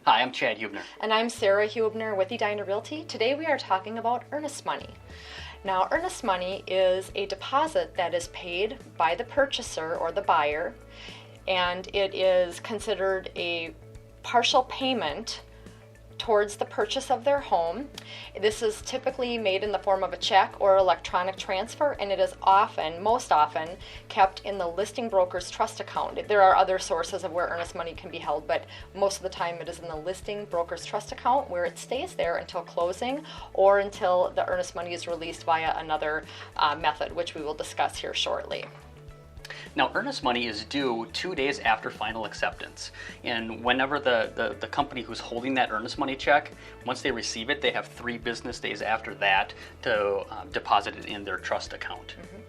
Hi, I'm Chad Huebener. And I'm Sara Huebener with Edina Realty. Today we are talking about earnest money. Now, earnest money is a deposit that is paid by the purchaser or the buyer, and it is considered a partial payment towards the purchase of their home. This is typically made in the form of a check or electronic transfer, and it is most often, kept in the listing broker's trust account. There are other sources of where earnest money can be held, but most of the time it is in the listing broker's trust account, where it stays there until closing or until the earnest money is released via another method, which we will discuss here shortly. Now, earnest money is due 2 days after final acceptance. And whenever the company who's holding that earnest money check, once they receive it, they have 3 business days after that to deposit it in their trust account. Mm-hmm.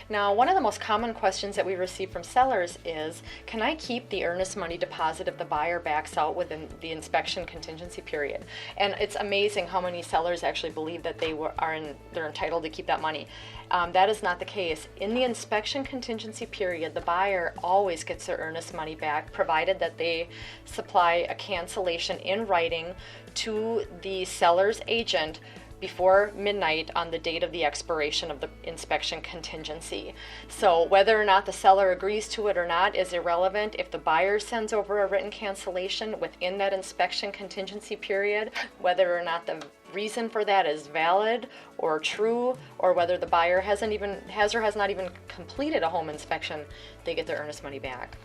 Now, one of the most common questions that we receive from sellers is, can I keep the earnest money deposit if the buyer backs out within the inspection contingency period? And it's amazing how many sellers actually believe that they're entitled to keep that money. That is not the case. In the inspection contingency period, the buyer always gets their earnest money back, provided that they supply a cancellation in writing to the seller's agent before midnight on the date of the expiration of the inspection contingency. So whether or not the seller agrees to it or not is irrelevant. If the buyer sends over a written cancellation within that inspection contingency period, whether or not the reason for that is valid or true, or whether the buyer has or has not even completed a home inspection, they get their earnest money back.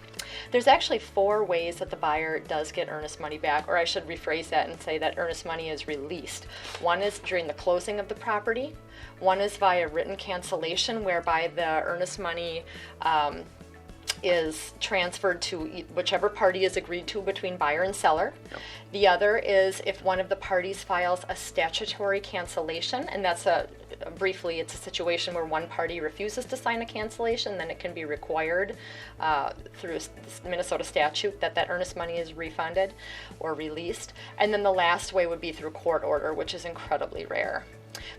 There's actually 4 ways that the buyer does get earnest money back, or I should rephrase that and say that earnest money is released. One is during the closing of the property. One is via written cancellation, whereby the earnest money is transferred to whichever party is agreed to between buyer and seller. Yep. The other is if one of the parties files a statutory cancellation, and that's briefly, it's a situation where one party refuses to sign a cancellation, then it can be required through Minnesota statute that earnest money is refunded or released. And then the last way would be through court order, which is incredibly rare.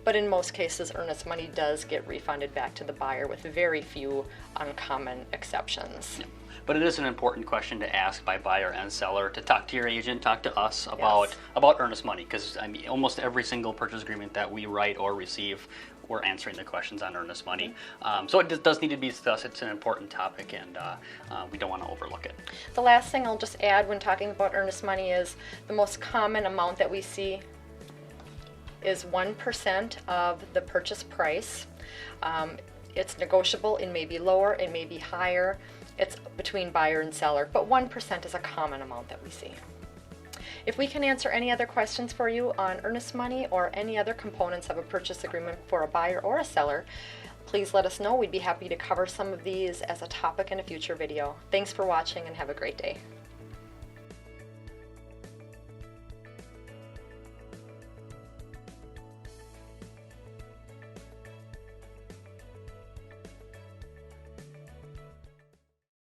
But in most cases, earnest money does get refunded back to the buyer, with very few uncommon exceptions. Yeah. But it is an important question to ask by buyer and seller, to talk to your agent, talk to us about earnest money, because I mean, almost every single purchase agreement that we write or receive, we're answering the questions on earnest money. So it does need to be discussed. It's an important topic, and we don't want to overlook it. The last thing I'll just add when talking about earnest money is the most common amount that we see is 1% of the purchase price. It's negotiable. It may be lower, it may be higher. It's between buyer and seller, but 1% is a common amount that we see. If we can answer any other questions for you on earnest money or any other components of a purchase agreement for a buyer or a seller, please let us know. We'd be happy to cover some of these as a topic in a future video. Thanks for watching and have a great day.